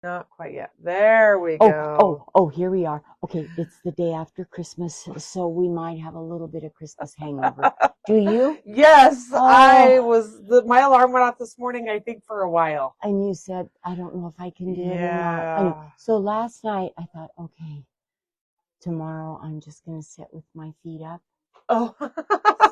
Not quite yet. There we Oh, go. here we are. Okay, it's the day after Christmas, so we might have a little bit of Christmas hangover. Do you? Yes, Oh, my alarm went off this morning, I think, for a while. and you said, I don't know if I can do it or not. I know. Yeah. So last night I thought, okay, tomorrow I'm just going to sit with my feet up, Oh.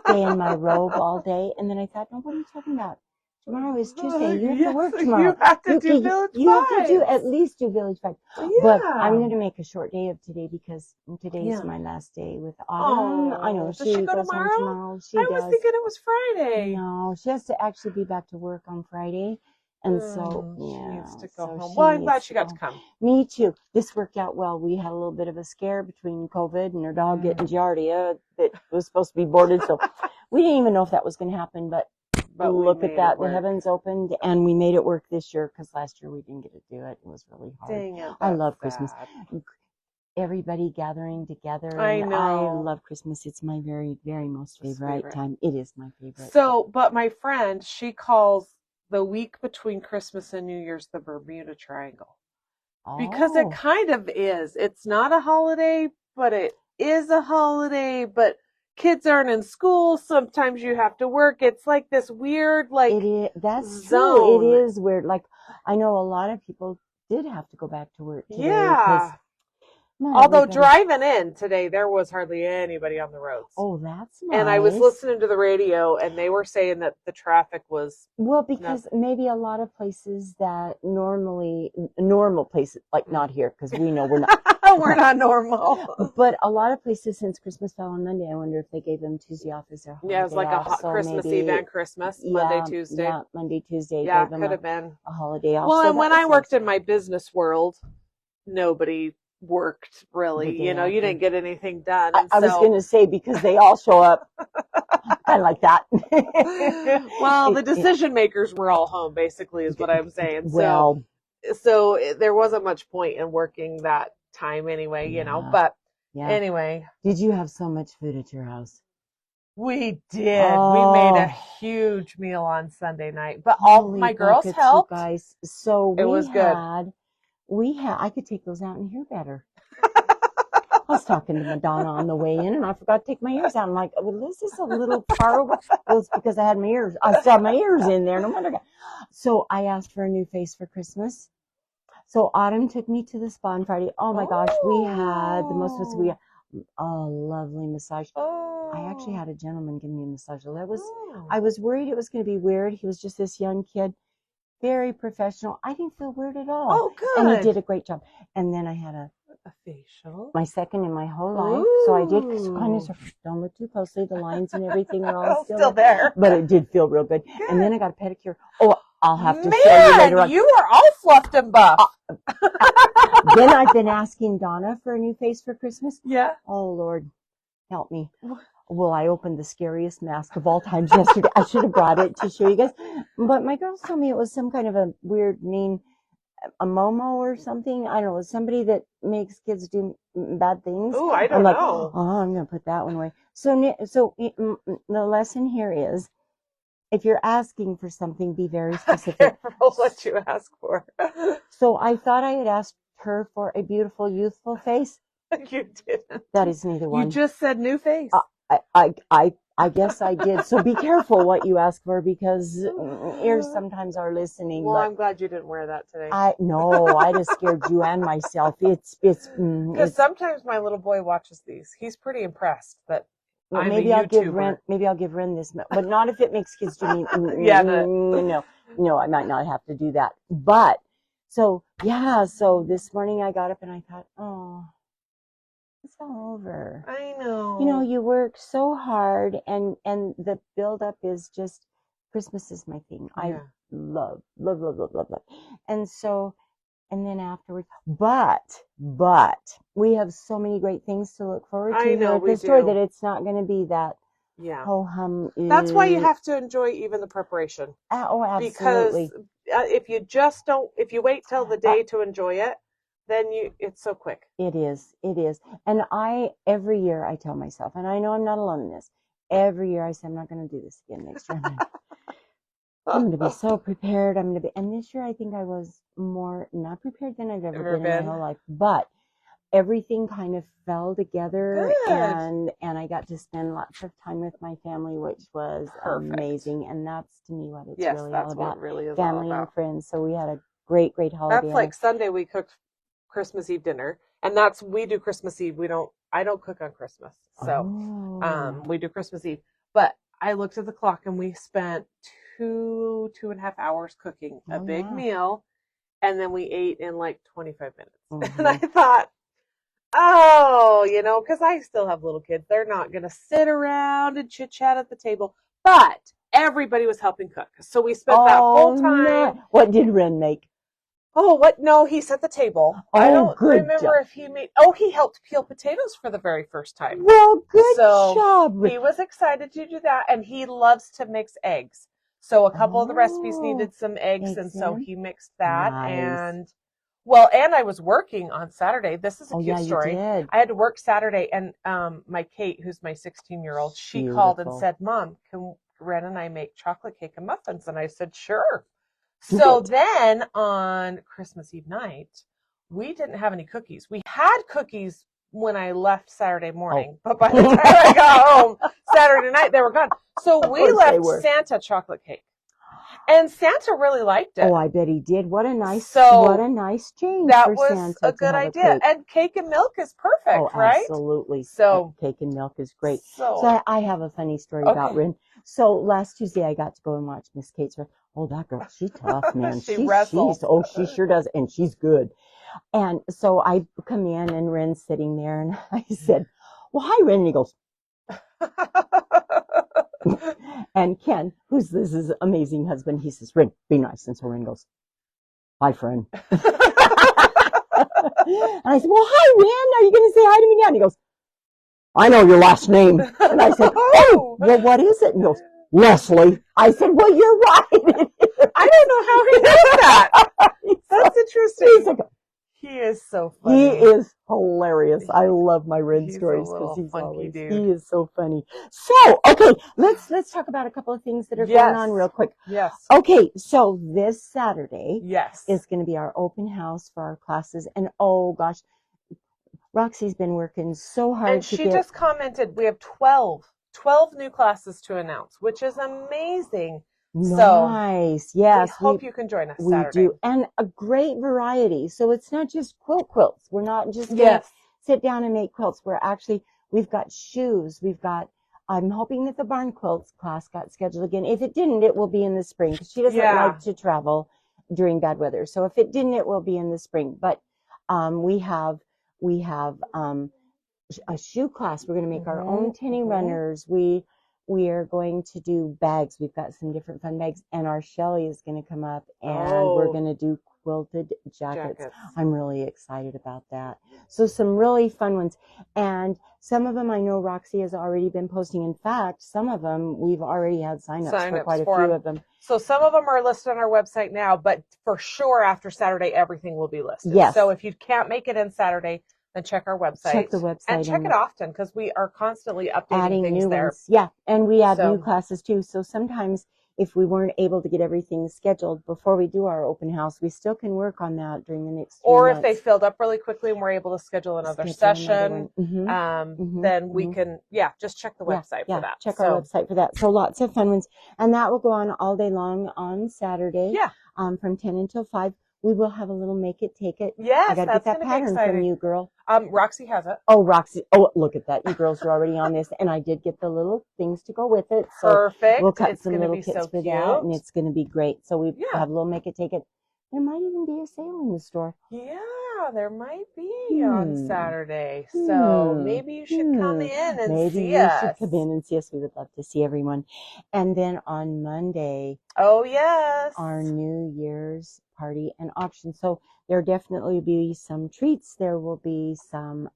stay in my robe all day. And then I thought, no, what are you talking about? Tomorrow is Tuesday. You have to Yes, work you tomorrow. have to do Village You have to do Vibes. at least do Village Five. But I'm Yeah. going to make a short day of today because today's Yeah. my last day with Autumn. I know Oh, does she she go goes home tomorrow? tomorrow. She I was does. thinking it was Friday. No, she has to actually be back to work on Friday. And so, She yeah, needs to go so home. she Well, I'm glad needs she to go got to home. come. Me too. This worked out well. We had a little bit of a scare between COVID and her dog getting Giardia that was supposed to be boarded. So we didn't even know if that was going to happen, but But we look at made it that. The work. heavens opened and we made it work this year because last year we didn't get to do it. It was really hard. Dang it, I that's love Christmas. sad. Everybody gathering together, I and I know. love Christmas. It's my very, very most It's favorite time. It is my favorite. So, but my friend, she calls the week between Christmas and New Year's the Bermuda Triangle. Because it Oh, kind of is. It's not a holiday, but it is a holiday, but kids aren't in school. Sometimes you have to work. It's like this weird, like, it is. That's true. It zone. is weird. Like I know a lot of people did have to go back to work today because Yeah. not Although everybody. driving in today, there was hardly anybody on the roads. Oh, that's And I was nice. listening to the radio, and they were saying that the traffic was Well, because maybe a lot of places that normally normal places, like not here, because we know we're not. we're not normal. But a lot of places since Christmas fell on Monday, I wonder if they gave them Tuesday off as their holiday. Yeah, it was like a off. So Christmas maybe, Eve and Christmas, Monday, Tuesday. Yeah, Monday, Tuesday. Yeah, Gave them could have been a holiday off. Well, So and when that I was worked nice. in my business world, nobody worked really. The day You after. didn't get anything done. I was going to say because they all show up kind of like that. Well, the decision makers were all home, basically, is what I'm saying. Well, so there wasn't much point in working that time anyway, yeah, But yeah. Anyway, Did you have so much food at your house? we did. Oh. We made a huge meal on Sunday night, but all my girls helped. You guys. So it was good. I could take those out and hear better. I was talking to Madonna on the way in, and I forgot to take my ears out. I'm like, well, this is a little far away. Well, it's because I had my ears. I still had my ears in there. No wonder. So I asked for a new face for Christmas. So Autumn took me to the spa on Friday. Oh my gosh, we had the most. We had a lovely massage. I actually had a gentleman give me a massage. I was worried it was going to be weird. He was just this young kid, very professional. I didn't feel weird at all. Oh, good. And he did a great job. And then I had a facial. My second in my whole life. So I did kind of, don't look too closely. The lines and everything are all still there. But it did feel real good. And then I got a pedicure. Oh, I'll have to show you later on. You are all fluffed and buff. Then I've been asking Donna for a new face for Christmas. Yeah. Oh, Lord, help me. Well, I opened the scariest mask of all times yesterday. I should have brought it to show you guys. But my girls told me it was some kind of a weird, mean, a Momo or something. I don't know. Somebody that makes kids do bad things. Oh, I don't know. Oh, I'm going to put that one away. So the lesson here is, if you're asking for something, be very specific. Careful what you ask for. So I thought I had asked her for a beautiful, youthful face. You didn't. That is neither one. You just said new face. I guess I did. So be careful what you ask for, because ears sometimes are listening. Well, I'm glad you didn't wear that today. I just scared you and myself. Because sometimes my little boy watches these. He's pretty impressed that I'm maybe a I'll YouTuber. give Ren this, but not if it makes kids do me. Yeah, no, I might not have to do that. But so this morning I got up and I thought, oh, it's all over. I know. You work so hard, and the build up is just, Christmas is my thing. Yeah. I love. And so, and then afterwards, but we have so many great things to look forward to here at this store that it's not going to be that ho-hum. That's why you have to enjoy even the preparation. Oh, absolutely. Because if you wait till the day to enjoy it, then it's so quick. It is. And every year I tell myself, and I know I'm not alone in this, every year I say, I'm not going to do this again next year. I'm going to be so prepared. And this year I think I was more not prepared than I've ever Ever been in my been? whole life. But everything kind of fell together, Good. and I got to spend lots of time with my family, which was Perfect. amazing. And that's to me what it's Yes, really all that's what it about, really is all family and about. friends. So we had a great holiday. That's like Sunday we cooked Christmas Eve dinner, and that's we do Christmas Eve. I don't cook on Christmas, so Oh, we do Christmas Eve. But I looked at the clock and we spent 2.5 hours cooking a oh big yeah. meal, and then we ate in like 25 minutes. And I Mm-hmm. thought, oh, because I still have little kids. They're not going to sit around and chit chat at the table. But everybody was helping cook. So we spent that whole Oh time. no! What did Ren make? Oh, what? No, he set the table. I Oh, don't good remember job. if he made. Oh, he helped peel potatoes for the very first time. Well, good So job. he was excited to do that, and he loves to mix eggs. So a couple of the recipes Oh, needed some eggs, and eggs so in. he mixed that. Nice. And I was working on Saturday. This is a Oh yeah, cute you story. did. I had to work Saturday, and my Kate, who's my 16-year-old, she called and Beautiful. said, "Mom, can Ren and I make chocolate cake and muffins?" And I said, "Sure." Do So it. then on Christmas Eve night, we didn't have any cookies. We had cookies when I left Saturday morning, but by the time I got home Saturday night, they were gone. So Of we course they left were. Santa chocolate cake, and Santa really liked it. Oh, I bet he did. What a nice So change that for was Santa a to good have a idea. cake. And cake and milk is Oh, perfect, right? absolutely. So, Cake and milk is great. So so I have a funny story about okay. Rin. So last Tuesday I got to go and watch Miss Kate's. Oh, that girl, she's tough, man. She wrestles. She sure does, and she's good. And so I come in and Ren's sitting there, and I said, "Well, hi, Ren." And he goes, and Ken, who's this is amazing husband, he says, "Ren, be nice." And so Ren goes, "Hi, friend." And I said, "Well, hi, Ren. Are you going to say hi to me now?" And he goes, "I know your last name." And I said, "Oh, well, what is it?" And he goes, "Leslie." I said, "Well, you're right." I don't know how he knows that. That's interesting. He is so funny. He is hilarious. I love my Ren He's stories a because little funky dude. he is so funny. So, okay, let's talk about a couple of things that are going on real quick. Yes. Okay, so this Saturday Yes. is going to be our open house for our classes, and oh gosh, Roxy's been working so hard And she just commented, we have 12 new classes to announce, which is amazing. Nice. So yes, we hope you can join us we Saturday. do, and a great variety. So it's not just quilts. We're not just gonna sit down and make quilts. We've got shoes. I'm hoping that the barn quilts class got scheduled again. If it didn't, it will be in the spring because she doesn't like to travel during bad weather. So if it didn't, it will be in the spring. But we have a shoe class. We're going to make our own tinny runners. We are going to do bags. We've got some different fun bags, and our Shelly is going to come up, and we're going to do quilted jackets. I'm really excited about that. So some really fun ones, and some of them I know Roxy has already been posting. In fact, some of them we've already had sign-ups for quite a few of them. So some of them are listed on our website now, but for sure after Saturday, everything will be listed. Yes. So if you can't make it in Saturday, then check our website. Check the website. And check it often because we are constantly updating things new there. Ones. Yeah, and we add new classes too. So sometimes if we weren't able to get everything scheduled before we do our open house, we still can work on that during the next 3 months. Or if they filled up really quickly and we're able to schedule another session, then we can, just check the website for that. Check our website for that. So lots of fun ones. And that will go on all day long on Saturday. Yeah. From 10 until 5. We will have a little make it, take it. Yes, I got to get that pattern from you, girl. Roxy has it. Oh, Roxy. Oh, look at that. You girls are already on this. And I did get the little things to go with it. So perfect. We'll cut some little kits for that, and it's going to be great. So we have a little make it, take it. There might even be a sale in the store. Yeah, there might be on Saturday. So maybe you should come in and see us. Maybe you should come in and see us. We would love to see everyone. And then on Monday. Oh, yes. Our New Year's party and auction. So there definitely be some treats. There will be some,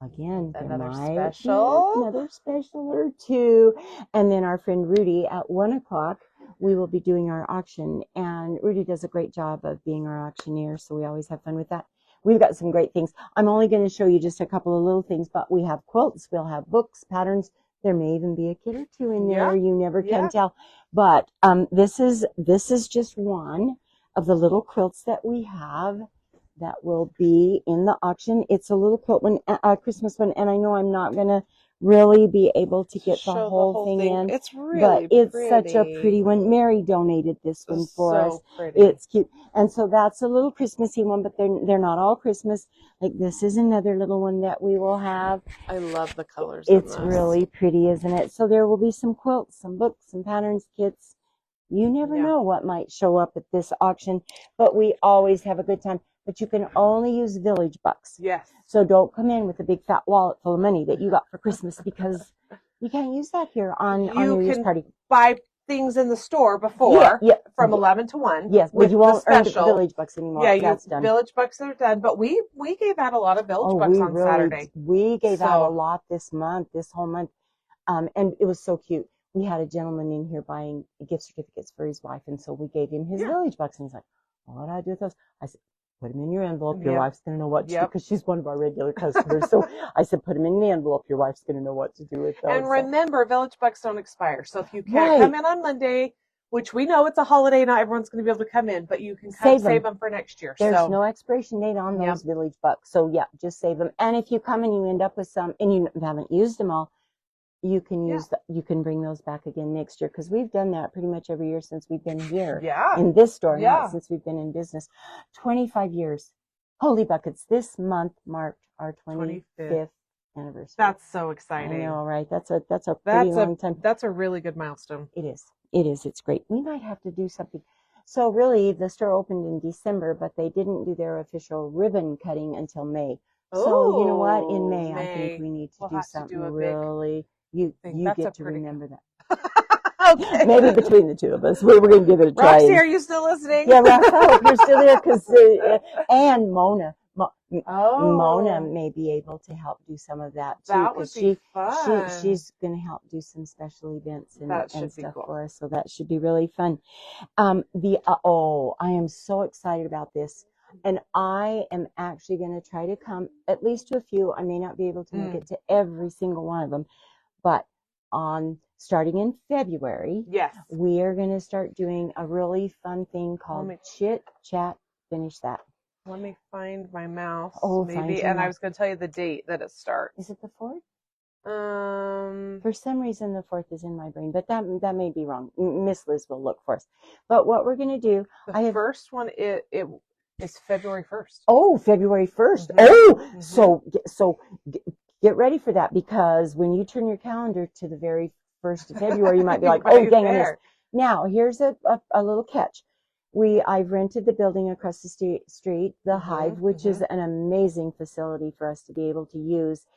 again, another special or two. And then our friend Rudy at 1:00, we will be doing our auction. And Rudy does a great job of being our auctioneer. So we always have fun with that. We've got some great things. I'm only going to show you just a couple of little things, but we have quilts, we'll have books, patterns, There may even be a kid or two in Yeah. there. You never Yeah. can tell. But this is just one of the little quilts that we have that will be in the auction. It's a little quilt one, Christmas one, and I know I'm not gonna really be able to get the Show whole thing in, It's but really it's such a pretty one. Mary donated this one for us. So pretty. It's cute, and so that's a little Christmassy one, but they're not all Christmas. Like this is another little one that we will have. I love the colors. in It's this. really pretty, isn't it? So there will be some quilts, some books, some patterns, kits. You never Yeah. know what might show up at this auction, but we always have a good time. But you can only use Village Bucks. Yes. So don't come in with a big fat wallet full of money that you got for Christmas, because you can't use that here on You New Year's can party. Buy things in the store before Yeah, from 11 to 1. yes, but with you the won't earn special. Village Bucks anymore. Yeah, That's done. Village Bucks are done, but we gave out a lot of Village Bucks on Saturday. We gave out a So- lot this whole month, and it was so cute. We had a gentleman in here buying gift certificates for his wife, and so we gave him his Yeah. Village Bucks, and he's like, "Well, what do I do with those?" I said, "Put them in your envelope. Your Yep. wife's going to know what to do," Yep. because she's one of our regular customers. So I said, "Put them in the envelope. Your wife's going to know what to do with those." And So- remember, Village Bucks don't expire. So if you can't Right. come in on Monday, which we know it's a holiday, not everyone's going to be able to come in, but you can save them for next year. There's so no expiration date on Yep. those Village Bucks. So yeah, just save them. And if you come and you end up with some and you haven't used them all, you can you can bring those back again next year, because we've done that pretty much every year since we've been here yeah. in this store. Yeah. Now, since we've been in business, 25 years. Holy buckets! This month marked our 25th anniversary. That's so I exciting. know, right? That's a pretty long time. That's a really good milestone. It is. It is. It's great. We might have to do something. So really, the store opened in December, but they didn't do their official ribbon cutting until May. So you know what? In May, I think we need to We'll do have to something do a big really. You That's get a to pretty remember that. Okay. Maybe between the two of us, we're going to give it a try. Roxy, are you still listening? Yeah, Roxy, I hope you're still there, because and Mona. Oh. Mona may be able to help do some of that too. That would 'cause be fun. she's going to help do some special events and That should be stuff cool. for us. So that should be really fun. I am so excited about this. And I am actually going to try to come at least to a few. I may not be able to make it to every single one of them, but starting in February, Yes. we are going to start doing a really fun thing called Chit Chat Finish That. Let me find my mouse. Oh, maybe. find your And I mouse. was going to tell you the date that it starts. Is it the 4th? For For some reason, the 4th is in my brain, but that may be wrong. Miss Liz will look for us. But what we're going to do, the first one, it is February 1st. Oh, February 1st. Mhm. Oh, Mhm. so get ready for that, because when you turn your calendar to the very 1st of February, you might be like, oh, dang, I missed. Now, here's a little catch. I've rented the building across the street, the Hive, which is an amazing facility for us to be able to use.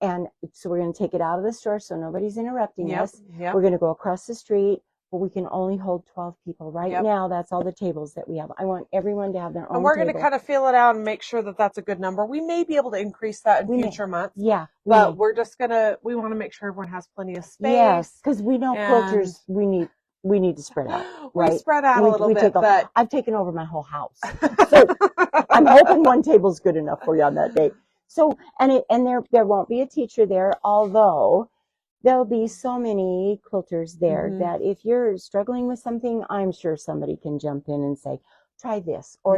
And so we're going to take it out of the store so nobody's interrupting us. Yep. We're going to go across the street, but we can only hold 12 people. Right Yep. now, that's all the tables that we have. I want everyone to have their own And we're going to table. kind of feel it out and make sure that that's a good number. We may be able to increase that in We may. future months. Yeah. But we're just we want to make sure everyone has plenty of space. Yes, because we know and- quilters, we need to spread out. We right? spread out a little bit, but I've taken over my whole house. So I'm hoping one table's good enough for you on that day. So, and there won't be a teacher there, although there'll be so many quilters there Mhm. that if you're struggling with something, I'm sure somebody can jump in and say, try this, or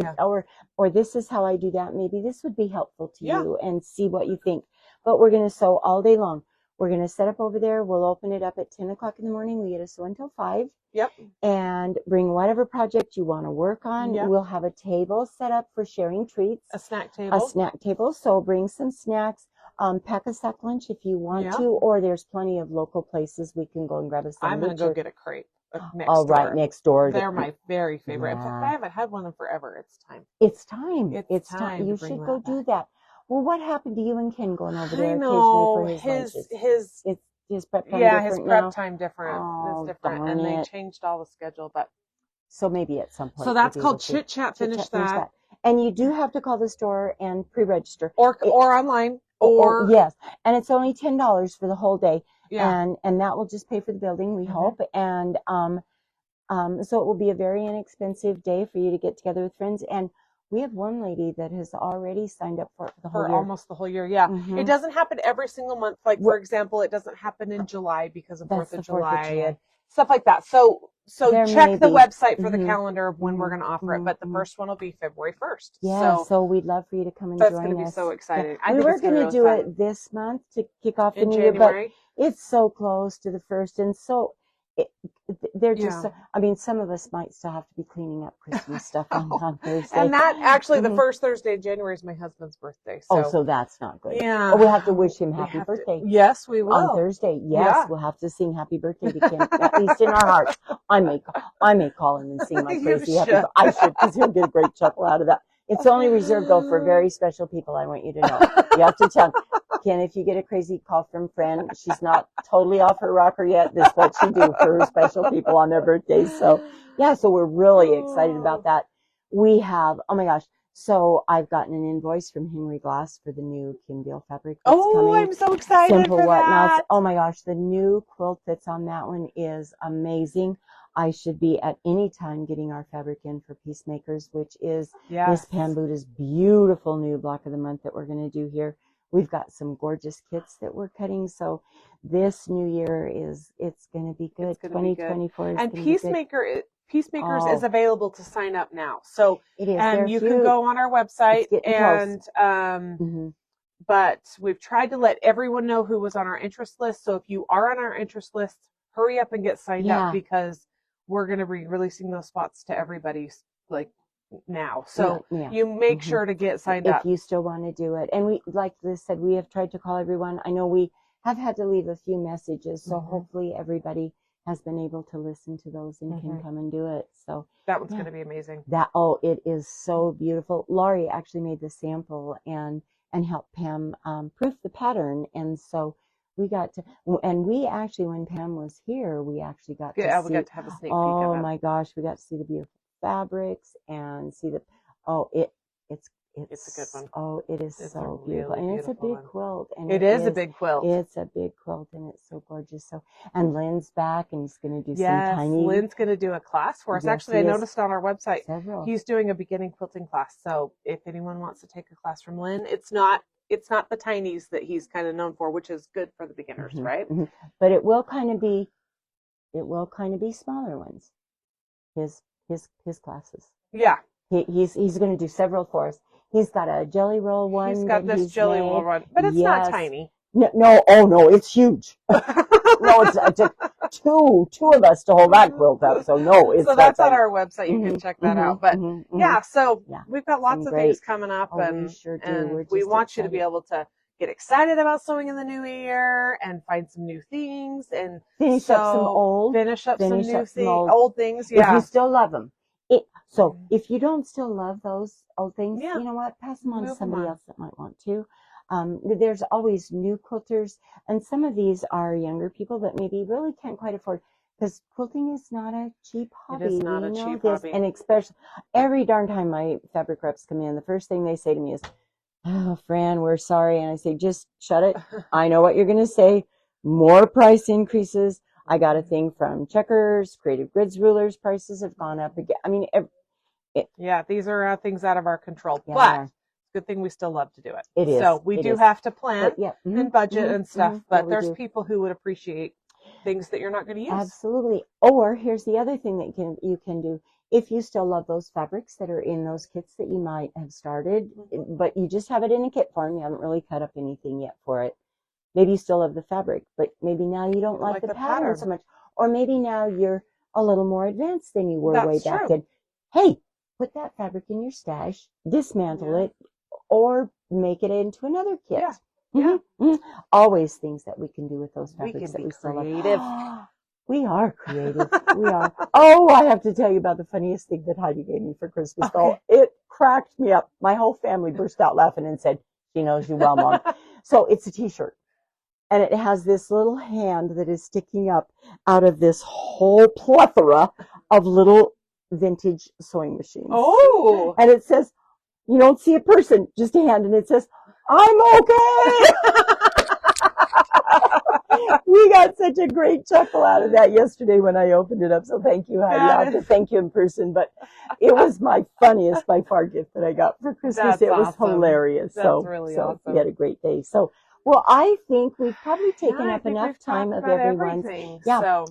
this is how I do that. Maybe this would be helpful to you, and see what you think. But we're going to sew all day long. We're going to set up over there. We'll open it up at 10 o'clock in the morning. We get to sew until 5. Yep. And bring whatever project you want to work on. Yep. We'll have a table set up for sharing treats. A snack table. A snack table. So bring some snacks. Pack a sack lunch if you want Yeah. to, or there's plenty of local places we can go and grab a sandwich. I'm going to go get a crepe next Oh, door. right next door. They're my very favorite. In fact, Yeah. I haven't had one in forever. It's time. It's time. It's time to You bring should that go do back. that. Well, what happened to you and Ken going over I there know occasionally for his lunches? His prep time his different prep now? time different. Oh, It's different, darn and they it. changed all the schedule. But So maybe at some point. so we'll that's be called able to- Chit Chat. Finish Chit Chat, that, And you do have to call the store and pre-register. or online, or yes, and it's only $10 for the whole day, yeah. and that will just pay for the building, we Mhm. hope, and so it will be a very inexpensive day for you to get together with friends. And We have one lady that has already signed up for the whole for year. almost the whole year. Yeah. Mhm. It doesn't happen every single month. Like, for example, it doesn't happen in July because of That's 4th of the 4th of July July. and stuff like that. So There check may the be. website for the Mhm. calendar of when we're Mhm. going to offer it. Mhm. But the Mhm. first one will be February 1st. Yeah, So so we'd love for you to come and that's join going to be us. so exciting. Yeah. I We think were it's going going to to be really do fun. it this month to kick off the In new year, but January. it's so close to the 1st, and so they're just. Yeah. I mean, some of us might still have to be cleaning up Christmas stuff on Thursday. And that actually, the Mhm. first Thursday in January is my husband's birthday. So, Oh, so that's not good. yeah. Oh, we have to wish him We happy have to- birthday Yes, we will. on Thursday. Yes, Yeah. we'll have to sing happy birthday to Kim, at least in our hearts. I may call him and sing my You crazy happy. should. I should, because he'll get a great chuckle out of that. It's only reserved though for very special people. I want you to know. You have to tell Ken, if you get a crazy call from friend, she's not totally off her rocker yet. This is what she do for her special people on their birthdays. So yeah, so we're really excited about that. We have, oh my gosh. So I've gotten an invoice from Henry Glass for the new Kim Deal fabric that's coming. I'm so excited Simple for Whatnots. that. Oh my gosh, the new quilt that's on that one is amazing. I should be at any time getting our fabric in for Peacemakers, which is Miss Pam Buddha's beautiful new block of the month that we're going to do here. We've got some gorgeous kits that we're cutting. So this new year it's going to be good. 2024 is and going to be good. Peacemakers is available to sign up now. So it is. and you can go on our website and but we've tried to let everyone know who was on our interest list. So if you are on our interest list, hurry up and get signed up because we're going to be releasing those spots to everybody like now. So you make sure to get signed up. If you still want to do it. And we, like Liz said, we have tried to call everyone. I know we have had to leave a few messages. So hopefully everybody has been able to listen to those and can come and do it. So that one's going to be amazing. It is so beautiful. Laurie actually made the sample and helped Pam proof the pattern. And so we got to, and we actually, when Pam was here, we actually got to see. We got to have a sneak peek of it. Oh my gosh, we got to see the beautiful fabrics and see the, it's a good one. Oh, it is so beautiful. And it's a big quilt. And it is a big quilt. It's a big quilt and it's so gorgeous. So, and Lynn's back and he's going to do some tiny. Lynn's going to do a class for us. Yes, actually, I noticed on our website, he's doing a beginning quilting class. So if anyone wants to take a class from Lynn, it's not the tinies that he's kind of known for, which is good for the beginners, right? But it will kind of be smaller ones. His classes. Yeah. He's going to do several for us. He's got a jelly roll one. He's got this jelly roll one, but it's not tiny. No, it's huge. No, it took two of us to hold that quilt up. So no, it's. So that's on our website. You can check that out. But so we've got lots of things coming up, and we sure do. And we want you to be able to get excited about sewing in the new year and find some new things and finish up some old things. Yeah, if you still love them. So if you don't still love those old things, you know what? Pass them on to somebody else that might want to. There's always new quilters, and some of these are younger people that maybe really can't quite afford, because quilting is not a cheap hobby. It is not a cheap hobby. And especially every darn time my fabric reps come in, the first thing they say to me is, "Oh, Fran, we're sorry." And I say, "Just shut it. I know what you're going to say. More price increases. I got a thing from Checkers, Creative Grids Rulers. Prices have gone up again. I mean, these are things out of our control, Yeah, but it's a good thing we still love to do it. It is. So we do have to plan But, and budget and stuff, but we there's do. people who would appreciate things that you're not going to use. Absolutely. Or here's the other thing that you can do. If you still love those fabrics that are in those kits that you might have started, but you just have it in a kit form, you haven't really cut up anything yet for it. Maybe you still love the fabric, but maybe now you don't like the pattern so much. Or maybe now you're a little more advanced than you were way back then. Hey, put that fabric in your stash, dismantle it, or make it into another kit. Always things that we can do with those fabrics that we still love. We are creative. We are. Oh, I have to tell you about the funniest thing that Heidi gave me for Christmas. Though it cracked me up. My whole family burst out laughing and said, "She knows you well, Mom." So it's a T-shirt. And it has this little hand that is sticking up out of this whole plethora of little vintage sewing machines. Oh! And it says, you don't see a person, just a hand. And it says, "I'm okay." We got such a great chuckle out of that yesterday when I opened it up. So thank you, Heidi. I have to thank you in person, but it was my funniest by far gift that I got for Christmas. It was hilarious. That's really awesome. We had a great day. So, well, I think we've probably taken up enough time of everyone's.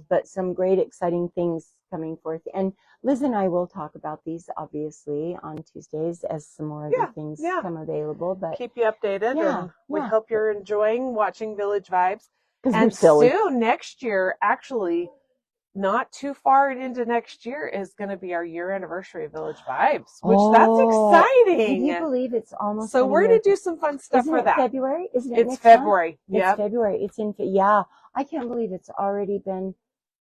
But some great, exciting things coming forth. And Liz and I will talk about these, obviously, on Tuesdays as some more other things come available. But keep you updated. And we hope you're enjoying watching Village Vibes. And soon, next year, actually, not too far into next year, is going to be our year anniversary of Village Vibes, which that's exciting. Can you believe it's almost? So we're going to do some fun stuff for that. February? Isn't it? It's February. Yeah, it's February. It's in. Yeah, I can't believe it's already been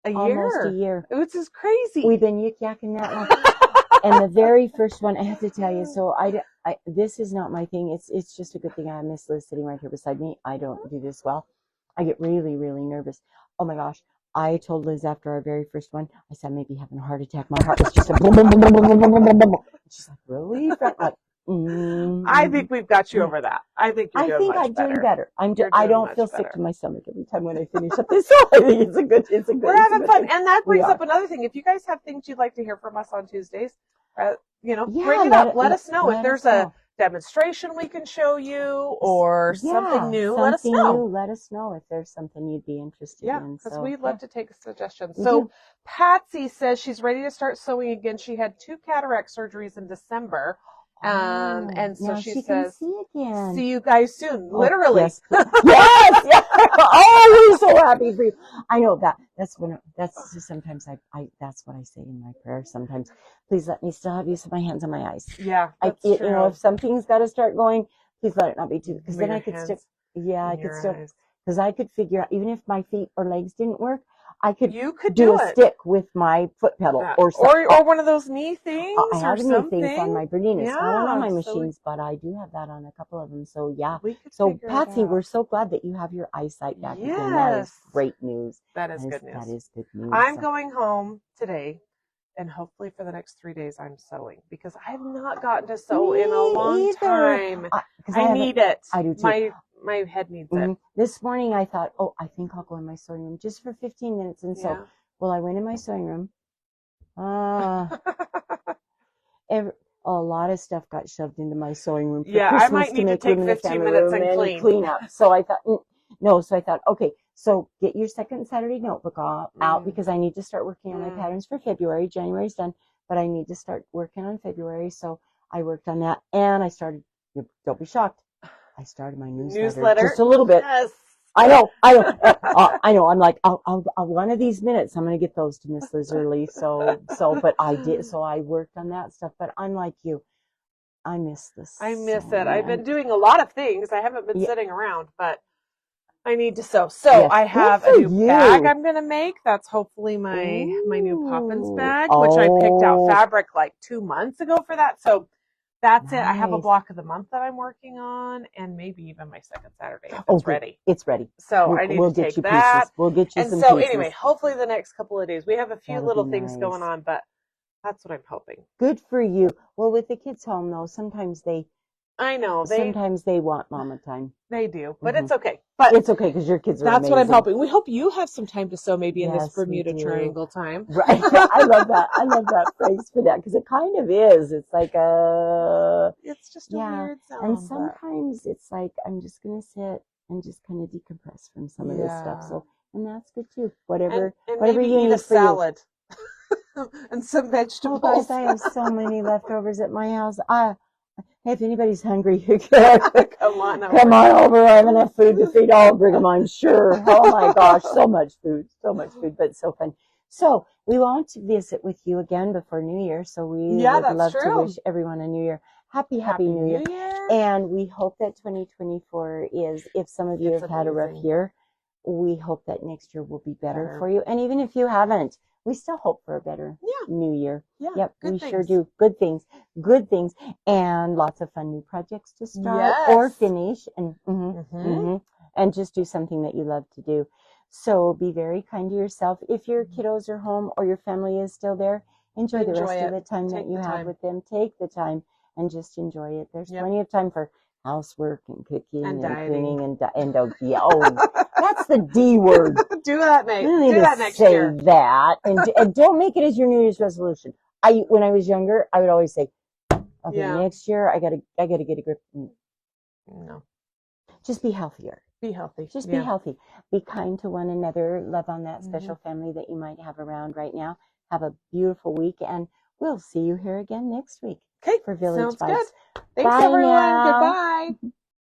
almost a year. Which is crazy. We've been yik-yakking that long. And the very first one, I have to tell you, so I this is not my thing. It's just a good thing I have Miss Liz sitting right here beside me. I don't do this well. I get really, really nervous. Oh my gosh. I told Liz after our very first one, I said, I may be having a heart attack. My heart was just a boom, boom, boom, boom, boom, boom, boom, boom, boom. She's like, really? Like, I think we've got you over that. I think you're doing much I'm better. Doing better. I don't feel sick to my stomach every time when I finish up this. So I think it's a good. We're having fun. And that brings up another thing. If you guys have things you'd like to hear from us on Tuesdays, bring it up. Let us know if there's a demonstration we can show you or something new. Let us know. Let us know if there's something you'd be interested in. Because we'd love to take suggestions. So Patsy says she's ready to start sewing again. She had 2 cataract surgeries in December. And so she says, see you guys soon. Literally. Yes. Yes. Oh, we're so happy for you. I know sometimes that's what I say in my prayer. Sometimes, please let me still have use of my hands and my eyes. Yeah. You know, if something's got to start going, please let it not be too, because then I could still, because I could figure out, even if my feet or legs didn't work, you could do a stick with my foot pedal or something. Or one of those knee things. I have knee things on my Bernina. Yeah, not on my machines, but I do have that on a couple of them. So So Patsy, we're so glad that you have your eyesight back again. That is great news. That is good news. That is good news. I'm going home today, and hopefully for the next 3 days I'm sewing, because I've not gotten to sew in a long time. I need it. I do too. My head needs it. This morning I thought, I think I'll go in my sewing room just for 15 minutes. And so, I went in my sewing room. A lot of stuff got shoved into my sewing room for Christmas I might need to take 15 minutes and clean up. So I thought, okay, so get your second Saturday notebook out because I need to start working on my patterns for February. January's done, but I need to start working on February. So I worked on that, and I started, don't be shocked, I started my newsletter just a little bit. Yes. I know. I'm like, I'll one of these minutes, I'm going to get those to Miss Liz early. But I did. So I worked on that stuff. But I'm like you, I miss this. I miss it. I've been doing a lot of things. I haven't been sitting around, but I need to sew. So I have a new bag I'm going to make. That's hopefully my new Poppins bag, which I picked out fabric like 2 months ago for that. So that's it. I have a block of the month that I'm working on, and maybe even my second Saturday if it's ready. It's ready. So I need to take that. We'll get you some pieces. And so anyway, hopefully the next couple of days. We have a few little things going on, but that's what I'm hoping. Good for you. Well, with the kids home, though, sometimes they want mama time. They do, but it's okay. But it's okay because your kids are That's amazing. what I'm hoping. We hope you have some time to sew maybe in this Bermuda Triangle time. Right. I love that. I love that phrase for that because it kind of is. It's like it's just a weird sound. And sometimes it's like I'm just going to sit and just kind of decompress from some of this stuff. So, and that's good too. Whatever you eat need a salad. And some vegetables. Oh, guys, I have so many leftovers at my house. If anybody's hungry, come on over. I have enough food to feed all of them, I'm sure. Oh my gosh, so much food, but so fun. So we want to visit with you again before New Year. So we would love to wish everyone a New Year. Happy New Year. And we hope that 2024 is, if some of you have had a rough year, we hope that next year will be better for you. And even if you haven't, we still hope for a better New Year. Yeah, yep, we sure do. Good things, and lots of fun new projects to start or finish, and and just do something that you love to do. So be very kind to yourself. If your kiddos are home or your family is still there, enjoy the rest of the time that you have with them. Take the time and just enjoy it. There's plenty of time for housework and cooking And and dieting. cleaning and yeah, oh, that's the D word. Do that, mate. You need Do that to next say year. that, and don't make it as your New Year's resolution. When I was younger, I would always say, okay, next year I gotta get a grip. No. Just be healthier. Be healthy. Just be healthy. Be kind to one another. Love on that special family that you might have around right now. Have a beautiful week, and we'll see you here again next week. Okay. For Village Sounds Bites. good. Thanks, Bye everyone. now. Goodbye.